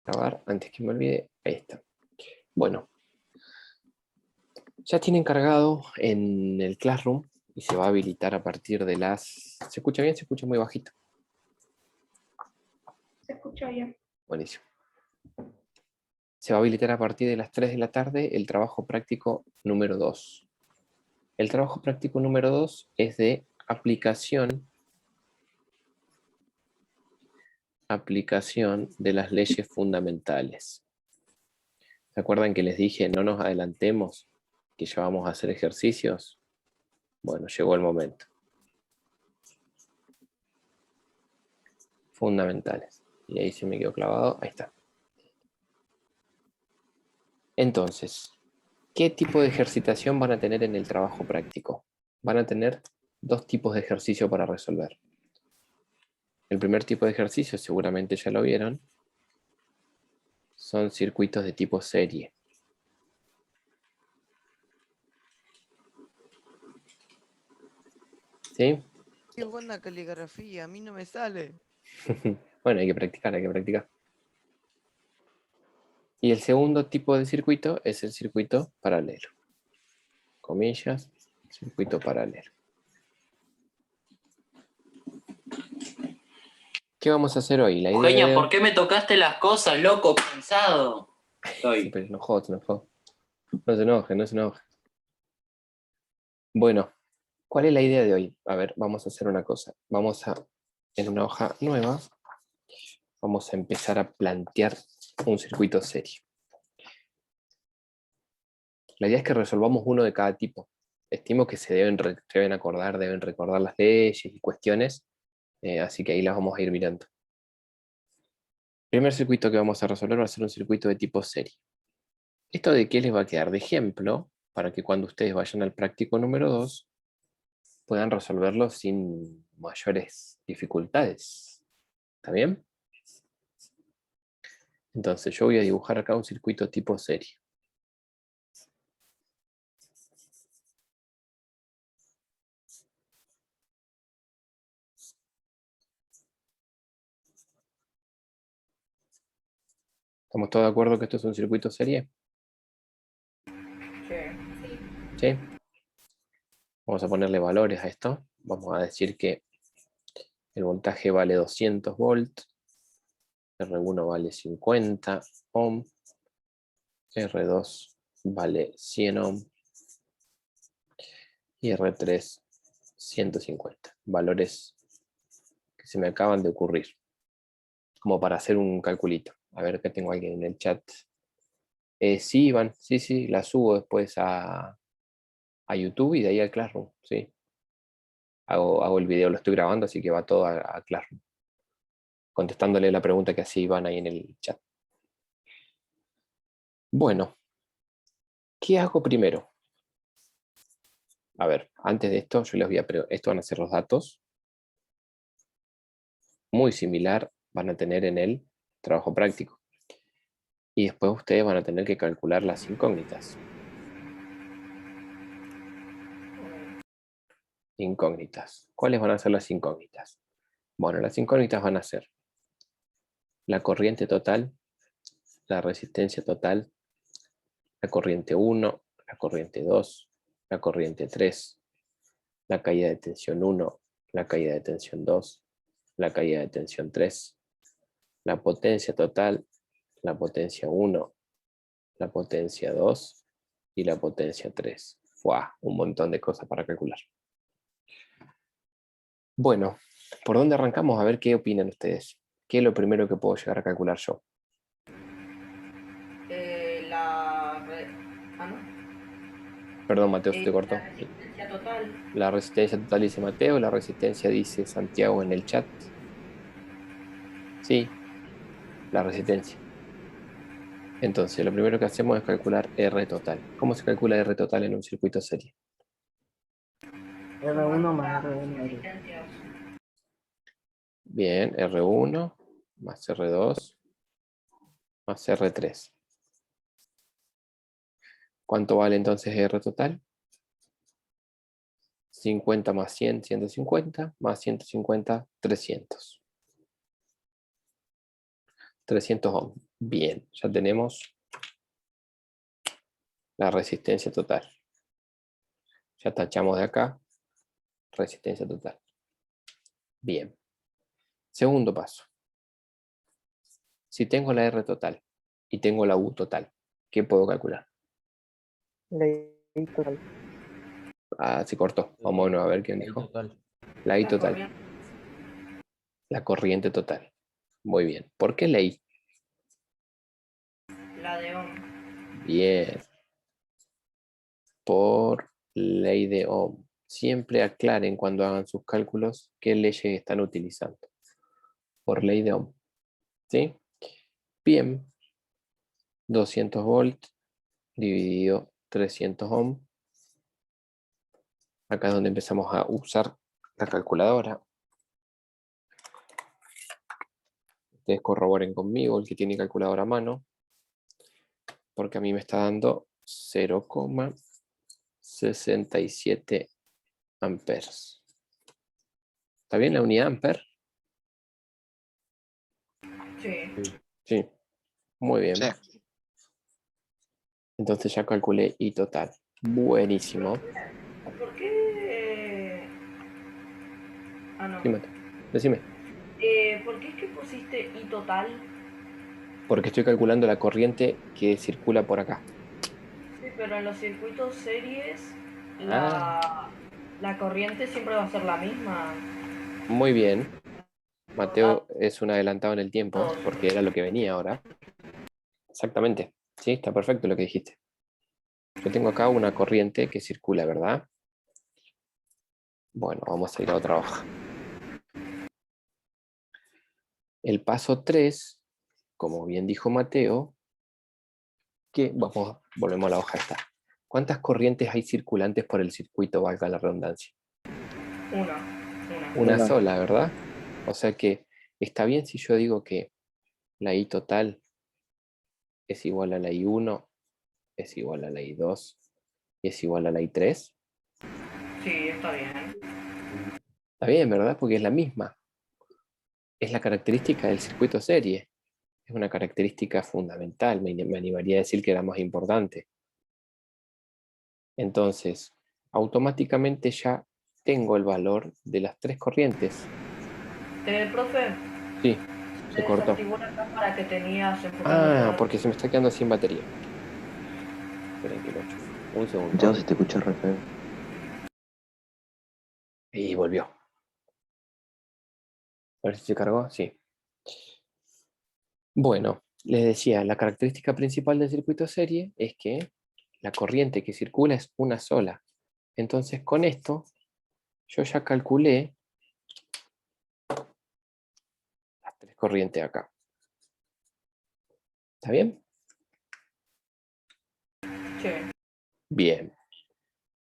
Grabar antes que me olvide. Ahí está. Bueno, ya tienen cargado en el Classroom y se va a habilitar a partir de las... ¿Se escucha bien? ¿Se escucha muy bajito? Se escucha bien. Buenísimo. Se va a habilitar a partir de las 3 de la tarde el trabajo práctico número 2. El trabajo práctico número 2 es de aplicación de las leyes fundamentales. ¿Se acuerdan que les dije no nos adelantemos, que ya vamos a hacer ejercicios? Bueno, llegó el momento. Fundamentales. Y ahí se me quedó clavado. Ahí está. Entonces, ¿qué tipo de ejercitación van a tener en el trabajo práctico? Van a tener dos tipos de ejercicio para resolver. El primer tipo de ejercicio, seguramente ya lo vieron, son circuitos de tipo serie. ¿Sí? Qué buena caligrafía, a mí no me sale. Bueno, hay que practicar, hay que practicar. Y el segundo tipo de circuito es el circuito paralelo. Comillas, circuito paralelo. ¿Qué vamos a hacer hoy? La idea Eugenia, de... ¿por qué me tocaste las cosas, loco? Cansado. Estoy. Sí, pero se enojó, se enojó. No se enoje, no se enoje. Bueno, ¿cuál es la idea de hoy? A ver, vamos a hacer una cosa. Vamos a, en una hoja nueva, vamos a empezar a plantear un circuito serie. La idea es que resolvamos uno de cada tipo. Estimo que se deben acordar, deben recordar las leyes y cuestiones, así que ahí las vamos a ir mirando. El primer circuito que vamos a resolver va a ser un circuito de tipo serie. ¿Esto de qué les va a quedar de ejemplo? Para que cuando ustedes vayan al práctico número 2 puedan resolverlo sin mayores dificultades. ¿Está bien? Entonces yo voy a dibujar acá un circuito tipo serie. ¿Estamos todos de acuerdo que esto es un circuito serie? ¿Sí? Vamos a ponerle valores a esto. Vamos a decir que el voltaje vale 200 volts, R1 vale 50 ohm, R2 vale 100 ohm y R3 150. Valores que se me acaban de ocurrir, como para hacer un calculito. A ver que tengo alguien en el chat. Sí, Iván, sí, la subo después a YouTube y de ahí al Classroom, sí. Hago el video, lo estoy grabando, así que va todo a Classroom. Contestándole la pregunta que hacía Iván ahí en el chat. Bueno, ¿qué hago primero? A ver, antes de esto, yo les voy a... Esto van a ser los datos. Muy similar van a tener en el trabajo práctico. Y después ustedes van a tener que calcular las incógnitas. Incógnitas. ¿Cuáles van a ser las incógnitas? Bueno, las incógnitas van a ser la corriente total, la resistencia total, la corriente 1, la corriente 2, la corriente 3, la caída de tensión 1, la caída de tensión 2, la caída de tensión 3, la potencia total, la potencia 1, la potencia 2 y la potencia 3. ¡Wow! Un montón de cosas para calcular. Bueno, ¿por dónde arrancamos? A ver qué opinan ustedes. ¿Qué es lo primero que puedo llegar a calcular yo? Perdón, Mateo, se te cortó. La resistencia total. La resistencia total dice Mateo, la resistencia dice Santiago en el chat. Sí, la resistencia. Entonces, lo primero que hacemos es calcular R total. ¿Cómo se calcula R total en un circuito serie? R1 más R1. Bien, R1 más R2 más R3. ¿Cuánto vale entonces R total? 50 más 100, 150, más 150, 300. 300 ohms. Bien, ya tenemos la resistencia total. Ya tachamos de acá, resistencia total. Bien. Segundo paso. Si tengo la R total y tengo la U total, ¿qué puedo calcular? La I total. Ah, se cortó. Vamos a ver quién dijo. La I total. La corriente total. Muy bien. ¿Por qué la I? La de Ohm. Bien. Por ley de Ohm. Siempre aclaren cuando hagan sus cálculos qué leyes están utilizando. Por ley de Ohm. ¿Sí? Bien. 200 volts dividido 300 ohm. Acá es donde empezamos a usar la calculadora. Ustedes corroboren conmigo, el que tiene calculadora a mano, porque a mí me está dando 0,67 amperes. ¿Está bien la unidad amper? Sí. Sí. Muy bien. Sí. Entonces ya calculé I total. Buenísimo. ¿Por qué? Ah, no. Sí, Mateo. Decime. ¿Por qué es que pusiste I total? Porque estoy calculando la corriente que circula por acá. Sí, pero en los circuitos series Ah, la corriente siempre va a ser la misma. muy bien. Total. Mateo es un adelantado en el tiempo, porque era lo que venía ahora. Exactamente. Sí, está perfecto lo que dijiste. Yo tengo acá una corriente que circula, ¿verdad? Bueno, vamos a ir a otra hoja. El paso 3, como bien dijo Mateo, que volvemos a la hoja esta. ¿Cuántas corrientes hay circulantes por el circuito, valga la redundancia? Una. Una Una. sola, ¿verdad? O sea que está bien si yo digo que la I total es igual a la I1, es igual a la I2 y es igual a la I3. Sí, está bien. Está bien, ¿verdad? Porque es la misma. Es la característica del circuito serie. Es una característica fundamental. Me animaría a decir que era más importante. Entonces, automáticamente ya tengo el valor de las tres corrientes. Profe, Sí, se se cortó. desactivó la cámara que tenías enfocando Ah, todo. porque se me está quedando sin batería. Esperen que lo enchufo. Un segundo. Yo si te escucho re feo. Y volvió. A ver si se cargó. Sí. Bueno, les decía, la característica principal del circuito serie es que la corriente que circula es una sola. Entonces, con esto, yo ya calculé las tres corrientes acá. ¿Está bien? Sí. Bien.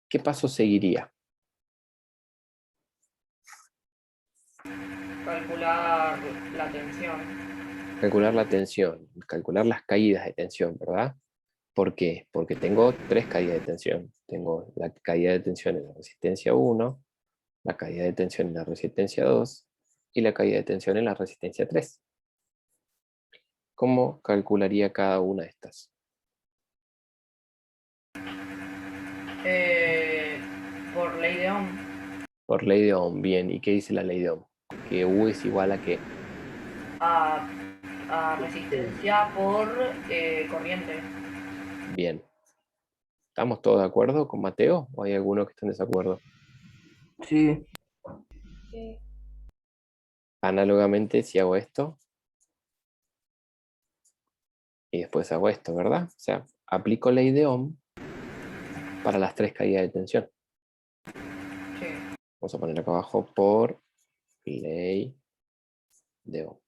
¿Qué paso seguiría? Calcular la tensión. Calcular la tensión, calcular las caídas de tensión, ¿verdad? ¿Por qué? Porque tengo tres caídas de tensión. Tengo la caída de tensión en la resistencia 1, la caída de tensión en la resistencia 2 y la caída de tensión en la resistencia 3. ¿Cómo calcularía cada una de estas? Por ley de Ohm. Por ley de Ohm, bien. ¿Y qué dice la ley de Ohm? Que U es igual a qué. A resistencia por corriente. Bien. ¿Estamos todos de acuerdo con Mateo? ¿O hay alguno que esté en desacuerdo? Sí. Sí. Análogamente, si hago esto y después hago esto, ¿verdad? O sea, aplico ley de Ohm para las tres caídas de tensión. Sí. Vamos a poner acá abajo por ley de Ohm.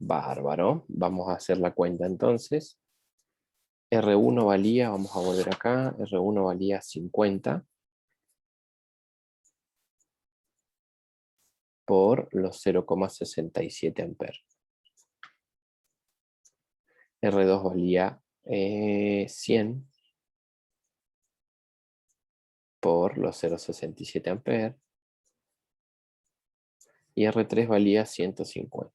Bárbaro. Vamos a hacer la cuenta entonces. R1 valía, vamos a volver acá, R1 valía 50 por los 0,67 amperes. R2 valía 100 por los 0,67 amperes. Y R3 valía 150.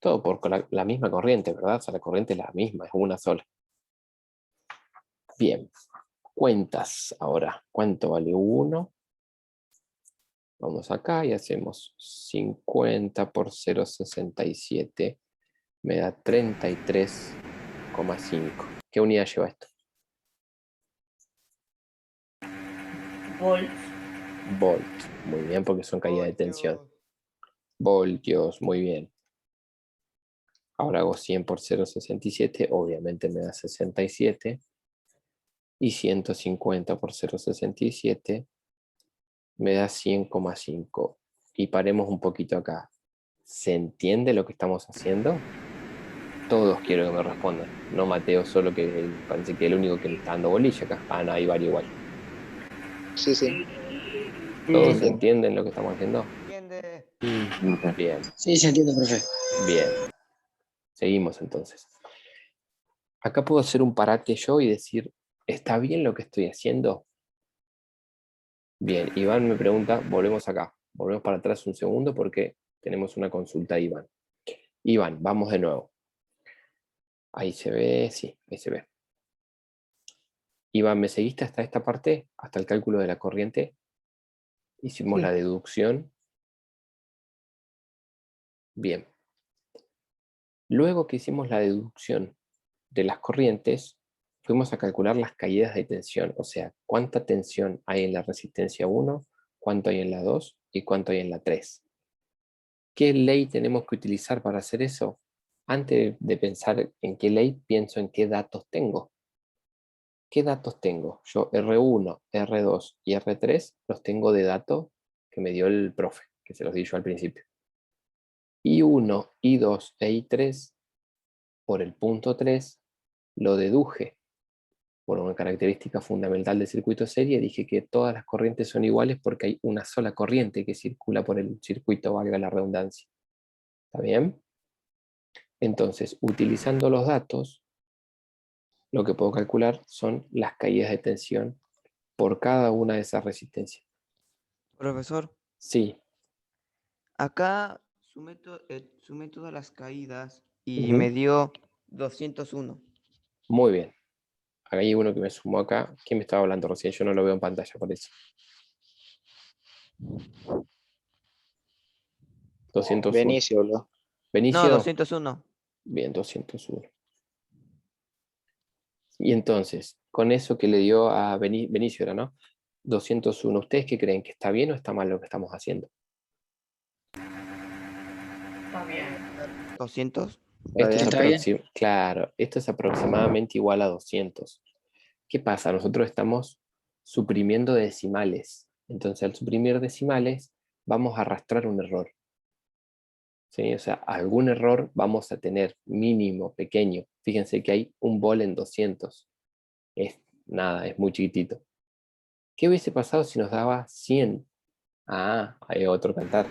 todo por la misma corriente, ¿verdad? O sea, la corriente es la misma, es una sola. Bien, cuentas ahora. ¿Cuánto vale 1? Vamos acá y hacemos 50 por 0,67. Me da 33,5. ¿Qué unidad lleva esto? Volts. Volt. Muy bien, porque son caídas de tensión. Voltios. Voltios, muy bien. Ahora hago 100 por 0,67. Obviamente me da 67. Y 150 por 0,67 me da 100,5. Y paremos un poquito acá. ¿Se entiende lo que estamos haciendo? Todos quiero que me respondan. No Mateo solo, que parece que es el único que le está dando bolilla acá. Ah, no, ahí vale igual. Sí, sí. ¿Todos entienden lo que estamos haciendo? ¿Entiende? Bien, Sí, se entiende, profe. bien. Seguimos entonces. Acá puedo hacer un parate yo y decir, ¿está bien lo que estoy haciendo? Bien, Iván me pregunta, volvemos acá. Volvemos para atrás un segundo porque tenemos una consulta de Iván. Iván, vamos de nuevo. Ahí se ve, sí, ahí se ve. Iván, ¿me seguiste hasta esta parte? Hasta el cálculo de la corriente. Hicimos Sí. la deducción. Bien. Luego que hicimos la deducción de las corrientes, fuimos a calcular las caídas de tensión, o sea, cuánta tensión hay en la resistencia 1, cuánto hay en la 2 y cuánto hay en la 3. ¿Qué ley tenemos que utilizar para hacer eso? Antes de pensar en qué ley, pienso en qué datos tengo. ¿Qué datos tengo? Yo R1, R2 y R3 los tengo de datos que me dio el profe, que se los di yo al principio. I1, I2 e I3 por el punto 3 lo deduje por una característica fundamental del circuito serie. Dije que todas las corrientes son iguales porque hay una sola corriente que circula por el circuito, valga la redundancia. ¿Está bien? Entonces, utilizando los datos, lo que puedo calcular son las caídas de tensión por cada una de esas resistencias. Profesor, Sí. acá sumé todas las caídas y Ujú. me dio 201. Muy bien. Hay uno que me sumó acá. ¿Quién me estaba hablando recién? Yo no lo veo en pantalla, por eso. 201. Benicio, ¿no? No, ¿Benicio? 201. Bien, 201. Y entonces, con eso que le dio a Benicio, era, ¿no? 201. ¿Ustedes qué creen? ¿Que está bien o está mal lo que estamos haciendo? Está bien. 200. Esto es ¿Está bien? claro, esto es aproximadamente igual a 200. ¿Qué pasa? Nosotros estamos suprimiendo decimales. Entonces, al suprimir decimales, vamos a arrastrar un error. ¿Sí? O sea, algún error vamos a tener mínimo, pequeño. Fíjense que hay un bol en 200. Es nada, es muy chiquitito. ¿Qué hubiese pasado si nos daba 100? Ah, hay otro cantar.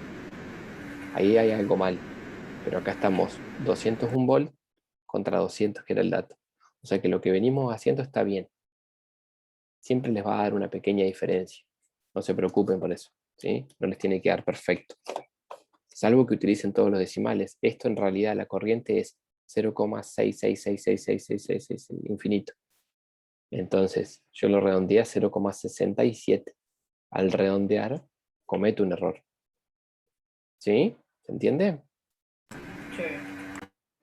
Ahí hay algo mal. Pero acá estamos 201 volt contra 200, que era el dato. O sea que lo que venimos haciendo está bien. Siempre les va a dar una pequeña diferencia. No se preocupen por eso. ¿Sí? No les tiene que dar perfecto. Salvo que utilicen todos los decimales. Esto en realidad la corriente es 0,6666666 infinito. Entonces yo lo redondeé a 0,67. Al redondear, cometo un error. ¿Sí? ¿Se entiende? Sí.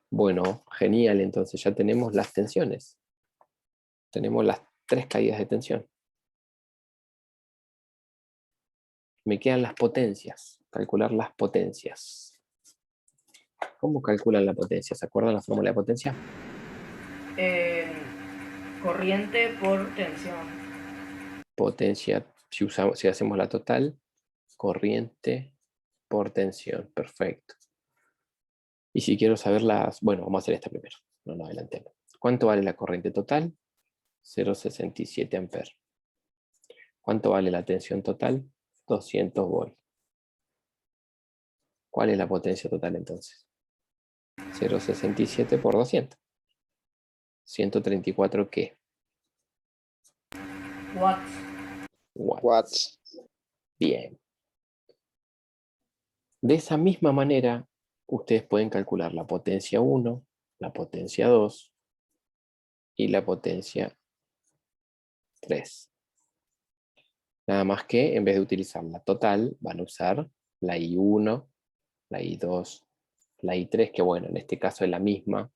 Bueno, genial. Entonces ya tenemos las tensiones. Tenemos las 3 caídas de tensión. Me quedan las potencias. Calcular las potencias. ¿Cómo calculan la potencia? ¿Se acuerdan la fórmula de potencia? Corriente por tensión. Potencia, si hacemos la total, corriente por tensión. Perfecto. Y si quiero saber las... Bueno, vamos a hacer esta primero. No nos adelantemos. ¿Cuánto vale la corriente total? 0,67 amperes. ¿Cuánto vale la tensión total? 200 volts. ¿Cuál es la potencia total entonces? 0,67 por 200. 134 ¿qué? Watts. Watts. Bien. De esa misma manera, ustedes pueden calcular la potencia 1, la potencia 2 y la potencia 3. Nada más que en vez de utilizar la total, van a usar la I1, la I2, la I3, que bueno, en este caso es la misma,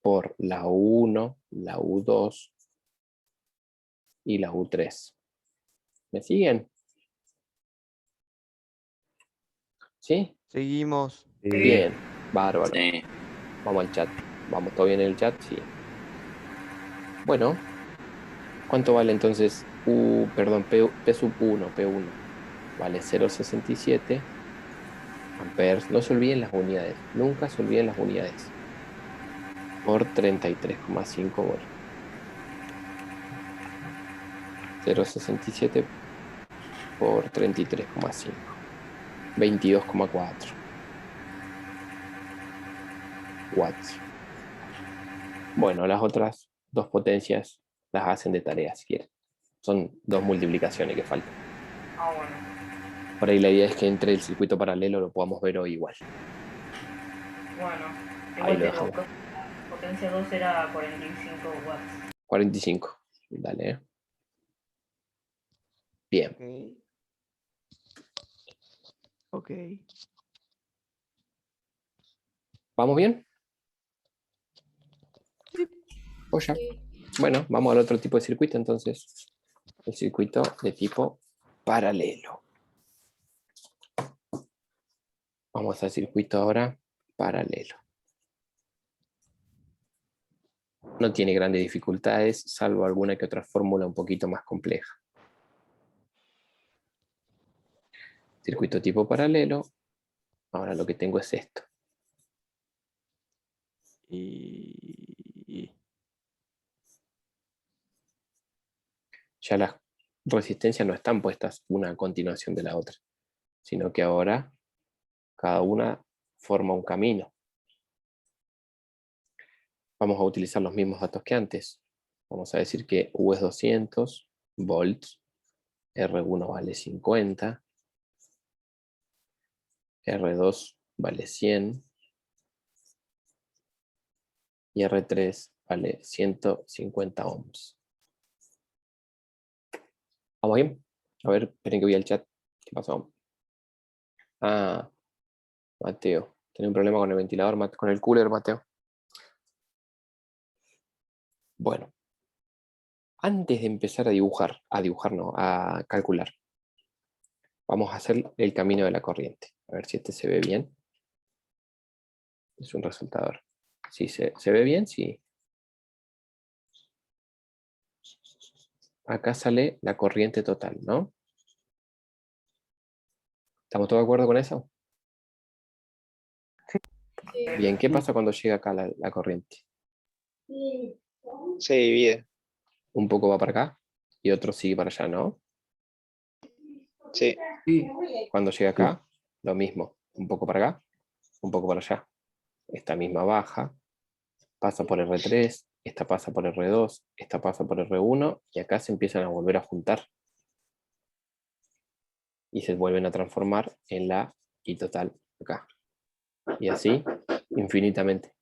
por la U1, la U2 y la U3. ¿Me siguen? ¿Sí? Seguimos. Bien, bárbaro. Sí. Vamos al chat. ¿Vamos todo bien en el chat? Sí. Bueno, ¿cuánto vale entonces perdón, P sub 1, P1? Vale 0,67 amperes. No se olviden las unidades. Nunca se olviden las unidades. Por 33,5 volts. 0,67 por 33,5. 22,4 watts. Bueno, las otras dos potencias las hacen de tarea si quieren. Son dos multiplicaciones que faltan. Ah, bueno. Por ahí la idea es que entre el circuito paralelo lo podamos ver hoy igual. Bueno. Ahí Igual lo te dejamos. digo, potencia 2 era 45 watts. 45. Dale. Bien. Ok. ¿Vamos bien? Pues ya. Bueno, vamos al otro tipo de circuito entonces. El circuito de tipo paralelo. Vamos al circuito ahora paralelo. No tiene grandes dificultades, salvo alguna que otra fórmula un poquito más compleja. Circuito tipo paralelo. Ahora lo que tengo es esto. Y... Ya las resistencias no están puestas una a continuación de la otra, sino que ahora cada una forma un camino. Vamos a utilizar los mismos datos que antes. Vamos a decir que U es 200 volts, R1 vale 50, R2 vale 100 y R3 vale 150 ohms. ¿Vamos bien? A ver, esperen que voy al chat. ¿Qué pasó? Ah, Mateo. Tiene un problema con el ventilador, con el cooler, Mateo. Bueno. Antes de empezar a calcular, vamos a hacer el camino de la corriente. A ver si este se ve bien. Es un resultador. ¿Sí se ve bien? Sí. Acá sale la corriente total, ¿no? ¿Estamos todos de acuerdo con eso? Bien, ¿qué pasa cuando llega acá la corriente? Se divide. Un poco va para acá y otro sigue para allá, ¿no? Sí. Cuando llega acá, lo mismo. Un poco para acá, un poco para allá. Esta misma baja, pasa por R3, esta pasa por R2, esta pasa por R1 y acá se empiezan a volver a juntar. Y se vuelven a transformar en la I total acá. Y así infinitamente.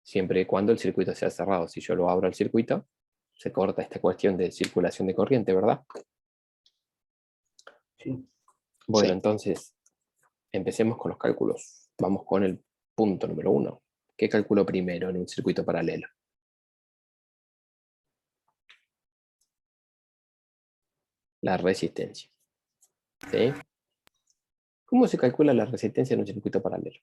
Siempre y cuando el circuito sea cerrado. Si yo lo abro al circuito, se corta esta cuestión de circulación de corriente, ¿verdad? Sí. Bueno, Sí. entonces, empecemos con los cálculos. Vamos con el punto número 1. ¿Qué calculo primero en un circuito paralelo? La resistencia. ¿Sí? ¿Cómo se calcula la resistencia en un circuito paralelo?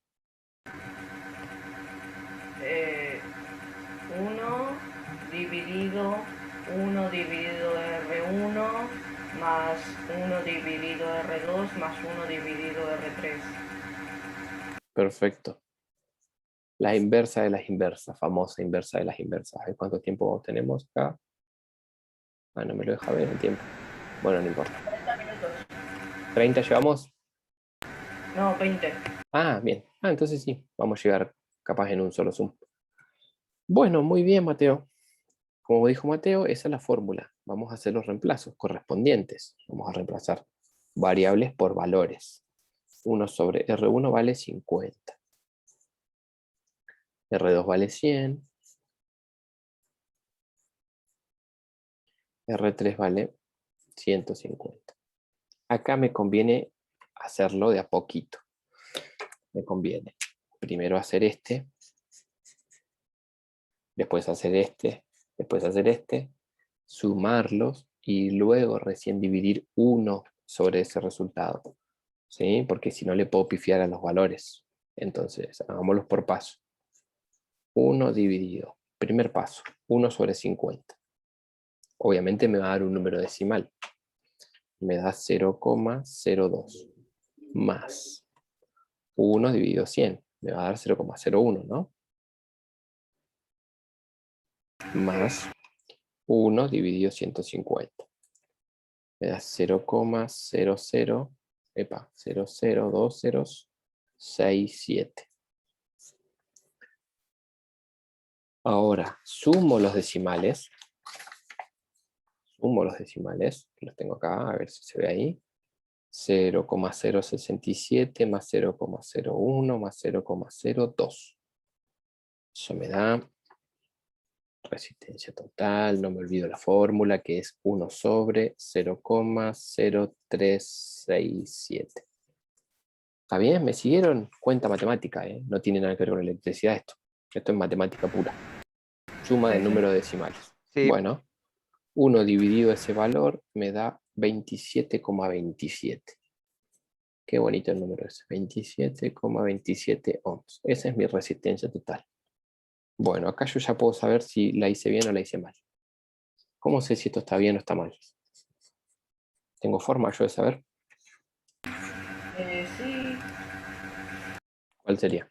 1 dividido R1 más 1 dividido R2 más 1 dividido R3. Perfecto. La inversa de las inversas, famosa inversa de las inversas. ¿Cuánto tiempo tenemos acá? Ah, no me lo deja ver el tiempo. Bueno, no importa. 40 minutos. ¿30 llevamos? No, 20. Ah, bien. Ah, entonces sí, vamos a llegar capaz en un solo zoom. Bueno, muy bien, Mateo. Como dijo Mateo, esa es la fórmula. Vamos a hacer los reemplazos correspondientes. Vamos a reemplazar variables por valores. 1 sobre R1 vale 50. R2 vale 100. R3 vale 150. Acá me conviene hacerlo de a poquito. Me conviene primero hacer este, después hacer este, después hacer este, sumarlos y luego recién dividir 1 sobre ese resultado. ¿Sí? Porque si no le puedo pifiar a los valores. Entonces, hagámoslos por paso. 1 dividido. Primer paso, 1 sobre 50. Obviamente me va a dar un número decimal. Me da 0,02 más 1 dividido 100. Me va a dar 0,01, ¿no? Más 1 dividido 150. Me da 0,00, epa, 0,02067. Ahora, sumo los decimales. Que los tengo acá, a ver si se ve ahí. 0,067 más 0,01 más 0,02. Eso me da resistencia total, no me olvido la fórmula, que es 1 sobre 0,0367. ¿Está bien? ¿Me siguieron? Cuenta matemática, ¿eh? No tiene nada que ver con electricidad esto. Esto es matemática pura. Suma de números decimales. Sí. Bueno, 1 dividido ese valor me da 27,27. Qué bonito el número ese. 27,27 ohms. Esa es mi resistencia total. Bueno, acá yo ya puedo saber si la hice bien o la hice mal. ¿Cómo sé si esto está bien o está mal? ¿Tengo forma yo de saber? Sí. ¿Cuál sería?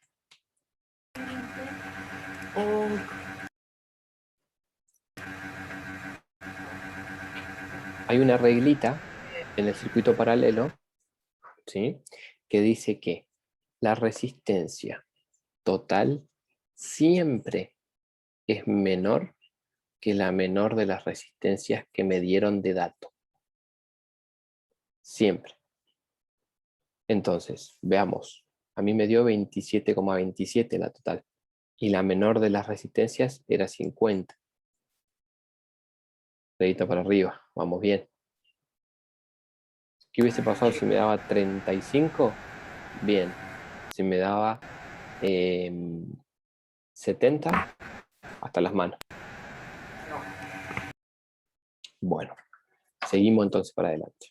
Hay una reglita en el circuito paralelo, ¿sí?, que dice que la resistencia total siempre es menor que la menor de las resistencias que me dieron de dato. Siempre. Entonces, veamos. A mí me dio 27,27 la total. Y la menor de las resistencias era 50. Dedito para arriba. Vamos bien. ¿Qué hubiese pasado si me daba 35? Bien. Si me daba 70, hasta las manos. Bueno, seguimos entonces para adelante.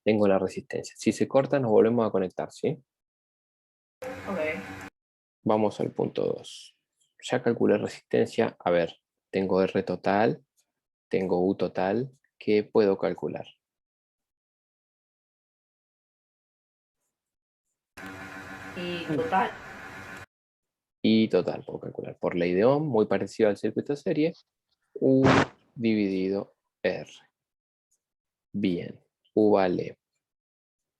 Tengo la resistencia. Si se corta, nos volvemos a conectar, ¿sí? Ok. Vamos al punto 2. Ya calculé resistencia. A ver, tengo R total, tengo U total. ¿Qué puedo calcular? Y total. Y total, puedo calcular por ley de Ohm, muy parecido al circuito de serie. U dividido R. Bien, U vale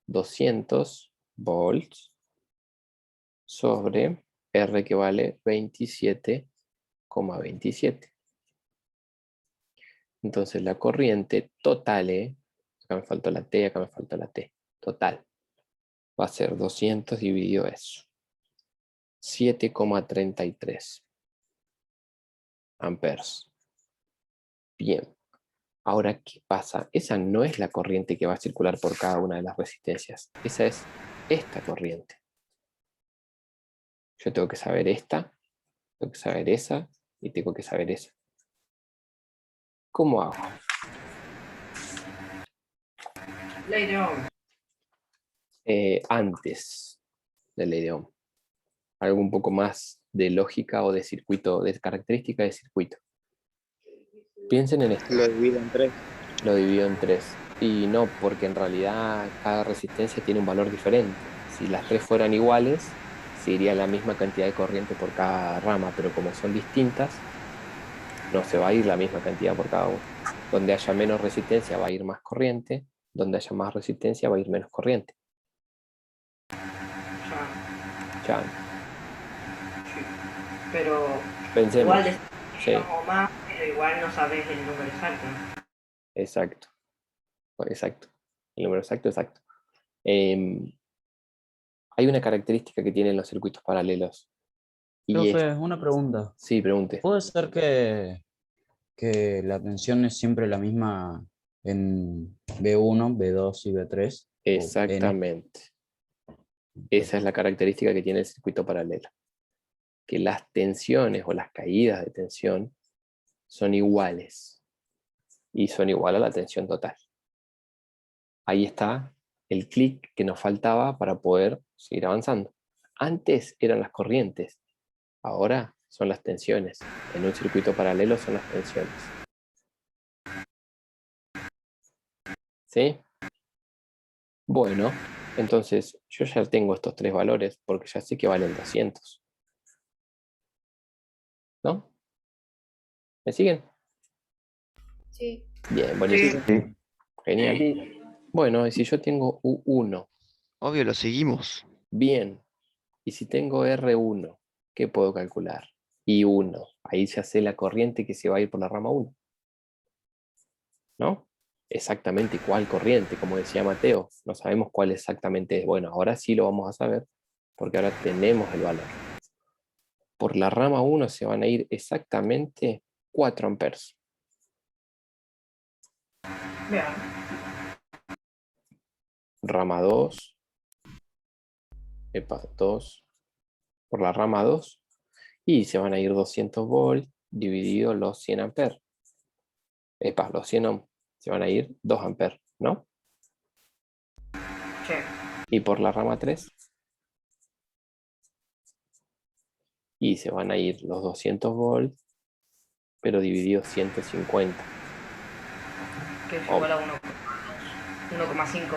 200 volts sobre R, que vale 27,27. Entonces la corriente total, acá me faltó la T, acá me faltó la T, total, va a ser 200 dividido eso. 7,33 amperes. Bien. Ahora, ¿qué pasa? Esa no es la corriente que va a circular por cada una de las resistencias. Esa es esta corriente. Yo tengo que saber esta, tengo que saber esa y tengo que saber esa. ¿Cómo hago? Ley de Ohm. Antes de ley de Ohm. Algo un poco más de lógica o de circuito, de característica de circuito. Piensen en esto. Lo divido en 3. Lo divido en 3. Y no, porque en realidad cada resistencia tiene un valor diferente. Si las 3 fueran iguales, se iría la misma cantidad de corriente por cada rama, pero como son distintas, no se va a ir la misma cantidad por cada una. Donde haya menos resistencia va a ir más corriente, donde haya más resistencia va a ir menos corriente. Ya. Ya, Sí. Pero pensemos. igual es Sí, o más, pero igual no sabes el número exacto. exacto. Exacto. El número exacto, exacto. Hay una característica que tienen los circuitos paralelos Y Profe, una pregunta. sí, pregunte. ¿Puede ser que la tensión es siempre la misma en B1, B2 y B3? O N. Exactamente. Esa es la característica que tiene el circuito paralelo. Que las tensiones o las caídas de tensión son iguales. Y son igual a la tensión total. Ahí está el clic que nos faltaba para poder seguir avanzando. Antes eran las corrientes, ahora son las tensiones. En un circuito paralelo son las tensiones. ¿Sí? Bueno, entonces yo ya tengo estos tres valores porque ya sé que valen 200. ¿No? ¿Me siguen? Sí. Bien, buenísimo. Sí. Genial. Bueno, y si yo tengo U1, Obvio, lo seguimos. bien. Y si tengo R1, ¿qué puedo calcular? I1. Ahí ya sé la corriente que se va a ir por la rama 1. ¿No? Exactamente cuál corriente, como decía Mateo. No sabemos cuál exactamente es. Bueno, ahora sí lo vamos a saber, porque ahora tenemos el valor. Por la rama 1 se van a ir exactamente 4 amperes. Bien. Rama 2, 2, por la rama 2, y se van a ir 200 volts dividido los 100 amperes. Los 100 ohms, se van a ir 2 amperes, ¿no? Sí. Y por la rama 3, y se van a ir los 200 volts, pero dividido 150. Que es igual a 1,5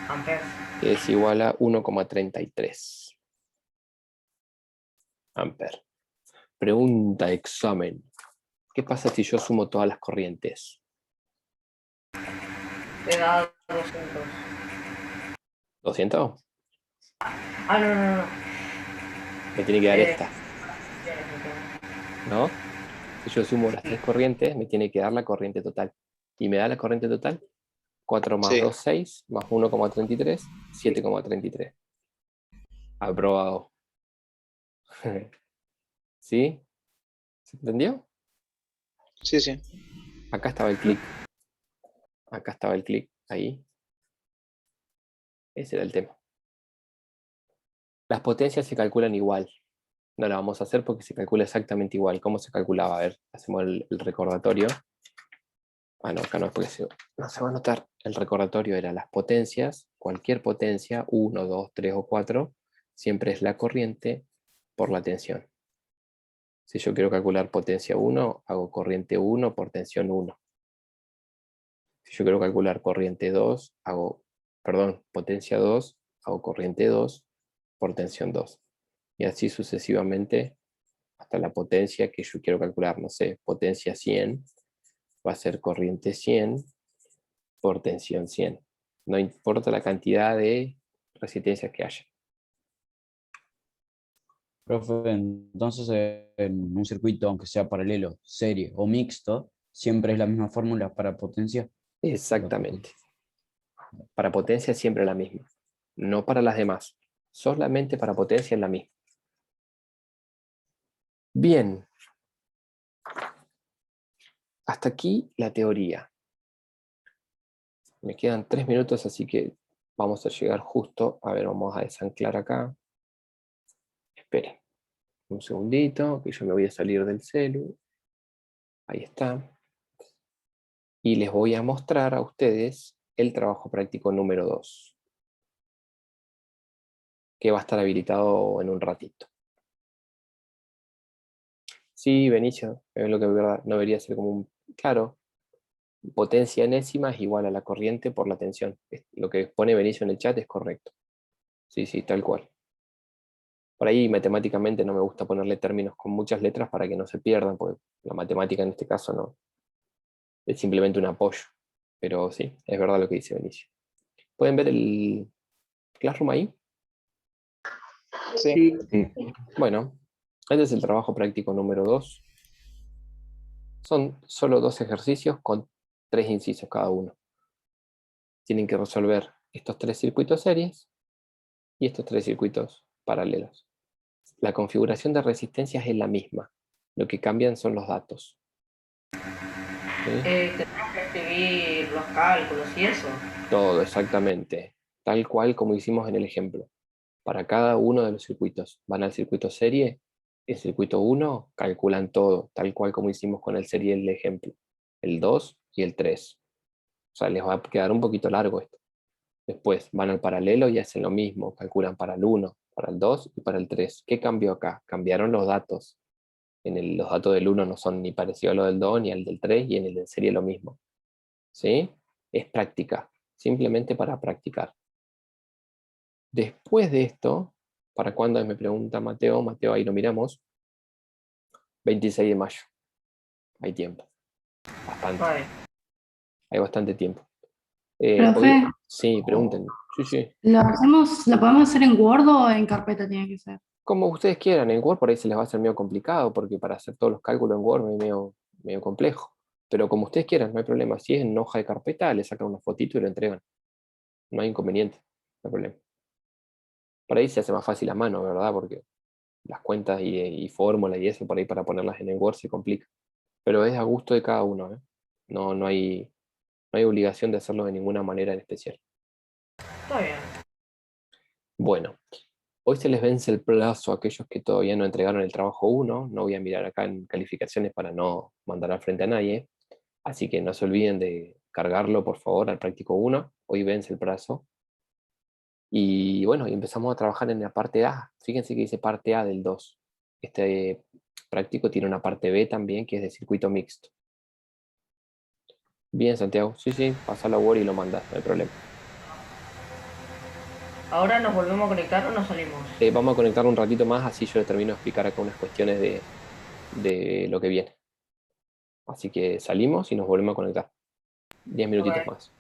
amperes. Que es igual a 1,33 amperes. Pregunta de examen. ¿Qué pasa si yo sumo todas las corrientes? Te da 200. ¿200? Ah, no. Me tiene que dar Eh, esta, ¿no? Si yo sumo las tres corrientes, me tiene que dar la corriente total. ¿Y me da la corriente total? 4 más Sí. 2, 6, más 1,33, 7,33. Aprobado. ¿Sí? ¿Se entendió? Sí, sí. Acá estaba el clic. Acá estaba el clic. Ahí. Ese era el tema. Las potencias se calculan igual. No la vamos a hacer porque se calcula exactamente igual. ¿Cómo se calculaba? A ver, hacemos el recordatorio. Ah, no, acá no, porque no se va a notar. El recordatorio era las potencias. Cualquier potencia, 1, 2, 3 o 4, siempre es la corriente por la tensión. Si yo quiero calcular potencia 1, hago corriente 1 por tensión 1. Si yo quiero calcular corriente 2, potencia 2, hago corriente 2 por tensión 2. Y así sucesivamente hasta la potencia que yo quiero calcular. No sé, potencia 100 va a ser corriente 100 por tensión 100. No importa la cantidad de resistencias que haya. Profe, entonces en un circuito, aunque sea paralelo, serie o mixto, siempre es la misma fórmula para potencia. Exactamente. Para potencia es siempre la misma. No para las demás. Solamente para potencia es la misma. Bien. Hasta aquí la teoría. Me quedan 3 minutos, así que vamos a llegar justo. A ver, vamos a desanclar acá. Esperen un segundito, que yo me voy a salir del celu. Ahí está. Y les voy a mostrar a ustedes el trabajo práctico número 2, que va a estar habilitado en un ratito. Sí, Benicio, es lo que no debería ser como un... Claro, potencia enésima es igual a la corriente por la tensión. Lo que pone Benicio en el chat es correcto. Sí, tal cual. Por ahí matemáticamente no me gusta ponerle términos con muchas letras para que no se pierdan, porque la matemática en este caso no es simplemente un apoyo. Pero sí, es verdad lo que dice Benicio. ¿Pueden ver el Classroom ahí? Sí. Sí. Bueno, este es el trabajo práctico número 2. Son solo 2 ejercicios con 3 incisos cada uno. Tienen que resolver estos 3 circuitos series y estos 3 circuitos paralelos. La configuración de resistencias es la misma. Lo que cambian son los datos. ¿Sí? Tenemos que escribir los cálculos y eso. Todo, exactamente. Tal cual como hicimos en el ejemplo. Para cada uno de los circuitos. Van al circuito serie, el circuito 1, calculan todo, tal cual como hicimos con el serie del ejemplo. El 2 y el 3. O sea, les va a quedar un poquito largo esto. Después van al paralelo y hacen lo mismo. Calculan para el 1, para el 2 y para el 3. ¿Qué cambió acá? Cambiaron los datos. Los datos del 1 no son ni parecidos a los del 2 ni al del 3, y en el del serie lo mismo. ¿Sí? Es práctica. Simplemente para practicar. Después de esto, ¿para cuándo? Me pregunta Mateo. Mateo, ahí lo miramos. 26 de mayo. Hay tiempo. Bastante. Vale. Hay bastante tiempo. Profe, Sí, pregunten. Sí, sí. ¿lo podemos hacer en Word o en carpeta tiene que ser? Como ustedes quieran. En Word por ahí se les va a hacer medio complicado, porque para hacer todos los cálculos en Word es medio complejo. Pero como ustedes quieran, no hay problema. Si es en hoja de carpeta, le sacan una fotito y lo entregan. No hay inconveniente. No hay problema. Por ahí se hace más fácil a mano, ¿verdad? Porque las cuentas y fórmulas y eso, por ahí para ponerlas en el Word se complica. Pero es a gusto de cada uno, ¿eh? No hay obligación de hacerlo de ninguna manera en especial. Está bien. Bueno, hoy se les vence el plazo a aquellos que todavía no entregaron el trabajo 1. No voy a mirar acá en calificaciones para no mandar al frente a nadie. Así que no se olviden de cargarlo, por favor, al práctico 1. Hoy vence el plazo. Y bueno, y empezamos a trabajar en la parte A. Fíjense que dice parte A del 2. Este práctico tiene una parte B también, que es de circuito mixto. Bien, Santiago. Sí, pasa la Word y lo mandas, no hay problema. ¿Ahora nos volvemos a conectar o nos salimos? Vamos a conectar un ratito más, así yo termino de explicar acá unas cuestiones de lo que viene. Así que salimos y nos volvemos a conectar. 10 minutitos Ok. más.